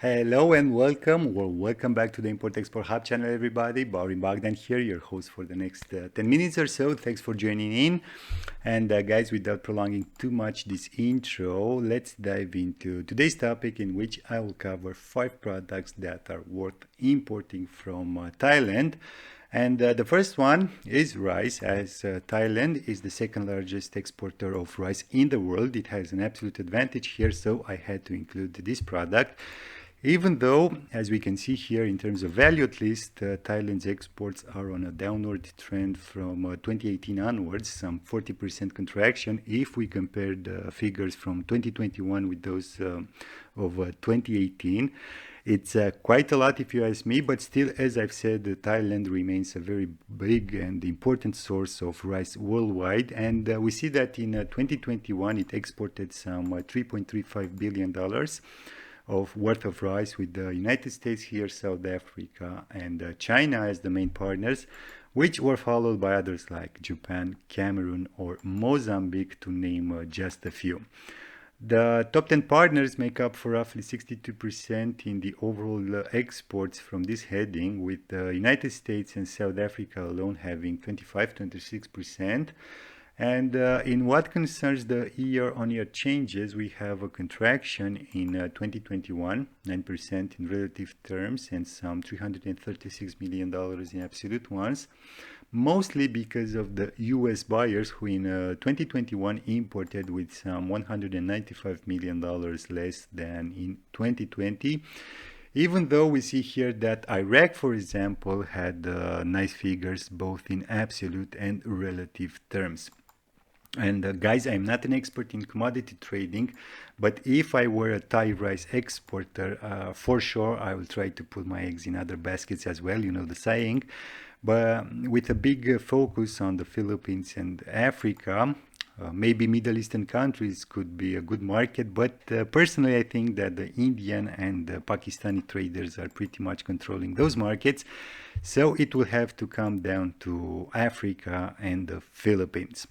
Hello and welcome, or welcome back to the Import-Export Hub channel, everybody. Baurin Bagdan here, your host for the next 10 minutes or so. Thanks for joining in. And guys, without prolonging too much this intro, let's dive into today's topic, in which I will cover 5 products that are worth importing from Thailand. And the first one is rice, as Thailand is the second largest exporter of rice in the world. It has an absolute advantage here, so I had to include this product. Even though, as we can see here, in terms of value at least, Thailand's exports are on a downward trend from 2018 onwards, some 40% contraction if we compare the figures from 2021 with those of 2018. It's quite a lot if you ask me, but still, as I've said, Thailand remains a very big and important source of rice worldwide. And we see that in 2021 it exported some $3.35 billion of worth of rice, with the United States here, South Africa, and China as the main partners, which were followed by others like Japan, Cameroon, or Mozambique, to name just a few. The top 10 partners make up for roughly 62% in the overall exports from this heading, with the United States and South Africa alone having 25-26%. And in what concerns the year-on-year changes, we have a contraction in 2021, 9% in relative terms, and some $336 million in absolute ones, mostly because of the US buyers, who in 2021 imported with some $195 million less than in 2020. Even though we see here that Iraq, for example, had nice figures both in absolute and relative terms. And guys, I'm not an expert in commodity trading, but if I were a Thai rice exporter, for sure I will try to put my eggs in other baskets as well, you know the saying. But with a big focus on the Philippines and Africa, maybe Middle Eastern countries could be a good market, but personally I think that the Indian and the Pakistani traders are pretty much controlling those markets. So it will have to come down to Africa and the Philippines.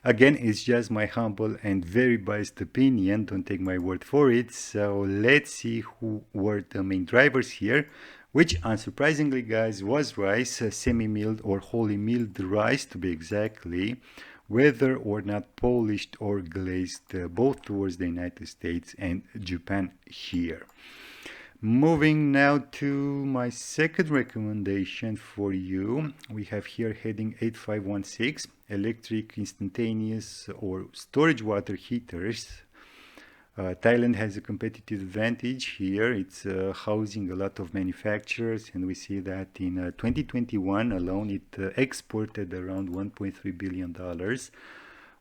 Again, it's just my humble and very biased opinion, don't take my word for it. So let's see who were the main drivers here, which unsurprisingly, guys, was rice, semi-milled or wholly milled rice to be exactly, whether or not polished or glazed, both towards the United States and Japan here. Moving now to my second recommendation for you, we have here heading 8516, electric instantaneous or storage water heaters. Thailand has a competitive advantage here. It's housing a lot of manufacturers, and we see that in 2021 alone it exported around $1.3 billion,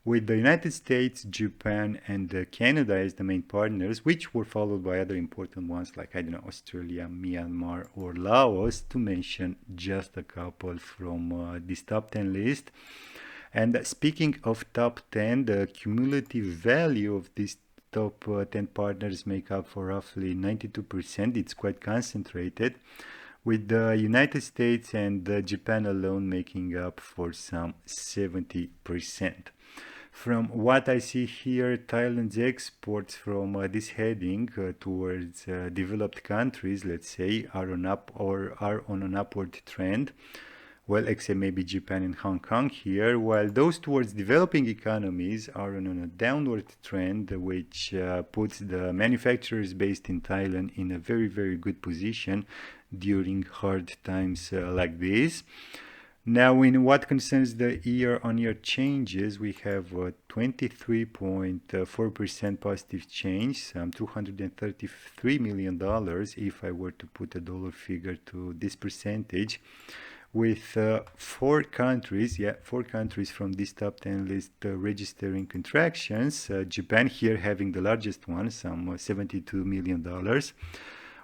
with the United States, Japan, and Canada as the main partners, which were followed by other important ones like, I don't know, Australia, Myanmar, or Laos, to mention just a couple from this top 10 list. And speaking of top 10, the cumulative value of these top 10 partners make up for roughly 92%. It's quite concentrated, with the United States and Japan alone making up for some 70%. From what I see here, Thailand's exports from this heading towards developed countries, let's say, are on an upward trend. Well, except maybe Japan and Hong Kong here, while those towards developing economies are on a downward trend, which puts the manufacturers based in Thailand in a very, very good position during hard times like this. Now, in what concerns the year-on-year changes, we have a 23.4% positive change, some $233 million, if I were to put a dollar figure to this percentage, with four countries from this top 10 list registering contractions, Japan here having the largest one, some $72 million,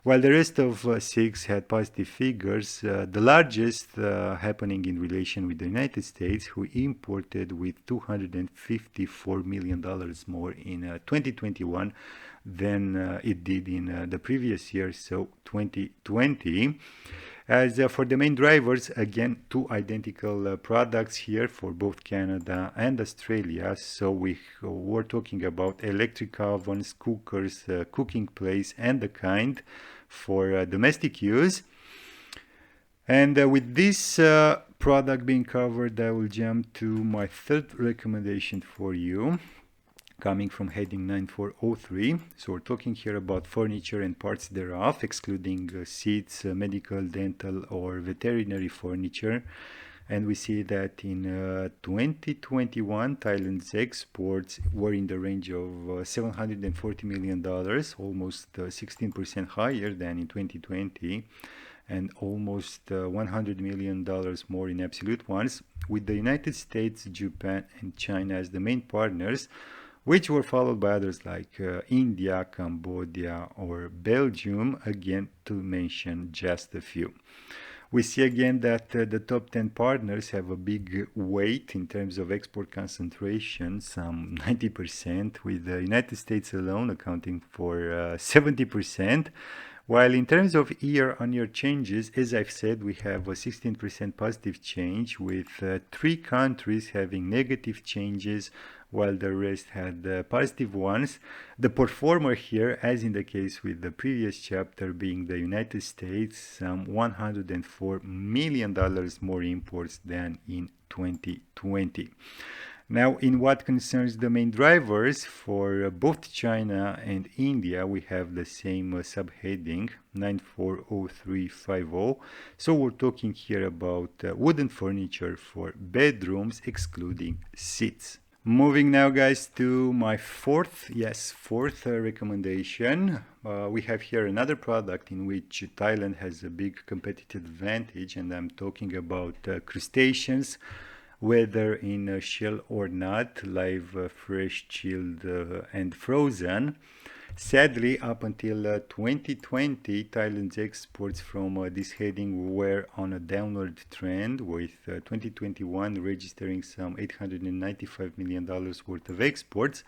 while the rest of 6 had positive figures, the largest happening in relation with the United States, who imported with $254 million more in 2021 than it did in the previous year, so 2020. As for the main drivers, again, 2 identical products here for both Canada and Australia. So we're talking about electric ovens, cookers, cooking plates, and the kind for domestic use. And with this product being covered, I will jump to my third recommendation for you, coming from heading 9403. So we're talking here about furniture and parts thereof, excluding seats, medical, dental, or veterinary furniture. And we see that in 2021, Thailand's exports were in the range of $740 million, almost 16% higher than in 2020, and almost $100 million more in absolute ones, with the United States, Japan, and China as the main partners, which were followed by others like India, Cambodia, or Belgium, again to mention just a few. We see again that the top 10 partners have a big weight in terms of export concentration, some 90%, with the United States alone accounting for 70%. While in terms of year-on-year changes, as I've said, we have a 16% positive change, with 3 countries having negative changes, while the rest had positive ones. The performer here, as in the case with the previous chapter, being the United States, some $104 million more imports than in 2020. Now, in what concerns the main drivers, for both China and India, we have the same subheading, 940350. So we're talking here about wooden furniture for bedrooms, excluding seats. Moving now, guys, to my fourth recommendation. We have here another product in which Thailand has a big competitive advantage, and I'm talking about crustaceans, whether in shell or not, live, fresh, chilled, and frozen. Sadly, up until 2020, Thailand's exports from this heading were on a downward trend, with 2021 registering some $895 million worth of exports,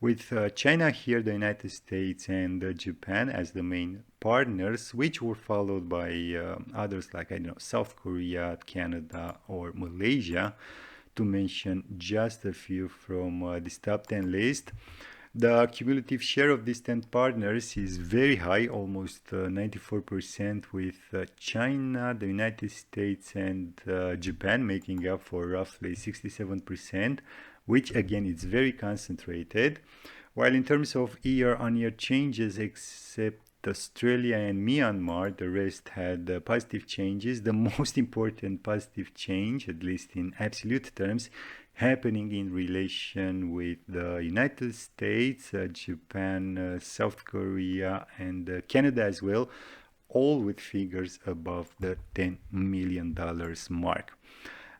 with China here, the United States, and Japan as the main partners, which were followed by others like, South Korea, Canada, or Malaysia, to mention just a few from this top 10 list. The cumulative share of these 10 partners is very high, almost 94%, with China, the United States, and Japan making up for roughly 67%, which again is very concentrated. While in terms of year-on-year changes, except Australia and Myanmar, the rest had positive changes. The most important positive change, at least in absolute terms, happening in relation with the United States, Japan, South Korea, and Canada as well, all with figures above the $10 million mark.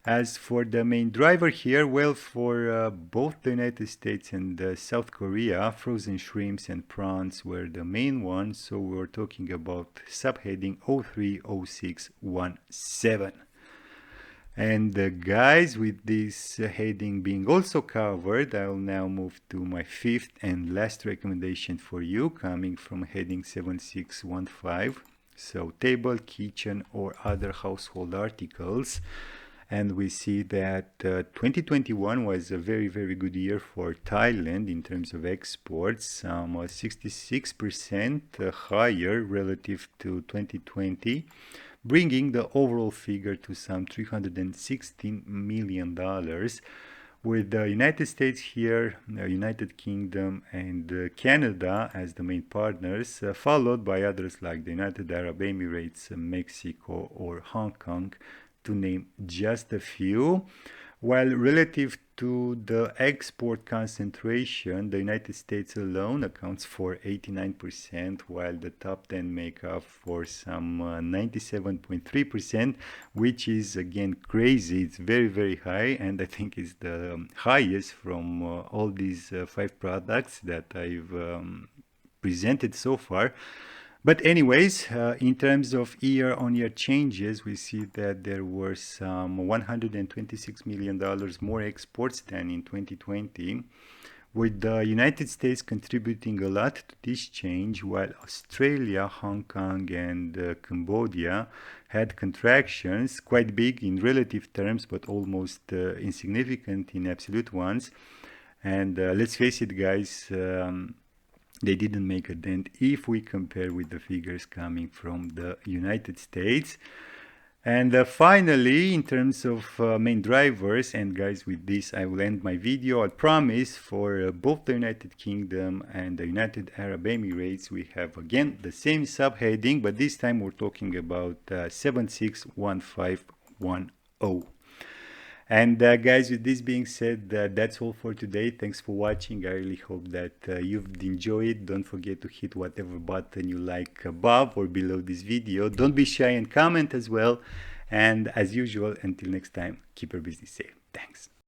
As for the main driver here, well, for both the United States and South Korea, frozen shrimps and prawns were the main ones, so we're talking about subheading 030617. And guys, with this heading being also covered, I'll now move to my fifth and last recommendation for you, coming from heading 7615. So table, kitchen, or other household articles. And we see that 2021 was a very, very good year for Thailand in terms of exports, 66% higher relative to 2020, bringing the overall figure to some $316 million, with the United States here, United Kingdom, and Canada as the main partners, followed by others like the United Arab Emirates, Mexico, or Hong Kong, to name just a few. While relative to the export concentration, the United States alone accounts for 89%, while the top 10 make up for some 97.3%, which is again crazy. It's very, very high, and I think it's the highest from all these 5 products that I've presented so far. But anyways, in terms of year-on-year changes, we see that there were some $126 million more exports than in 2020, with the United States contributing a lot to this change, while Australia, Hong Kong, and Cambodia had contractions, quite big in relative terms, but almost insignificant in absolute ones. And let's face it, guys, they didn't make a dent if we compare with the figures coming from the United States. And finally, in terms of main drivers, and guys, with this I will end my video. I promise for both the United Kingdom and the United Arab Emirates, we have again the same subheading, but this time we're talking about 761510. And guys, with this being said, that's all for today. Thanks for watching. I really hope that you've enjoyed. Don't forget to hit whatever button you like above or below this video. Don't be shy and comment as well. And as usual, until next time, keep your business safe. Thanks.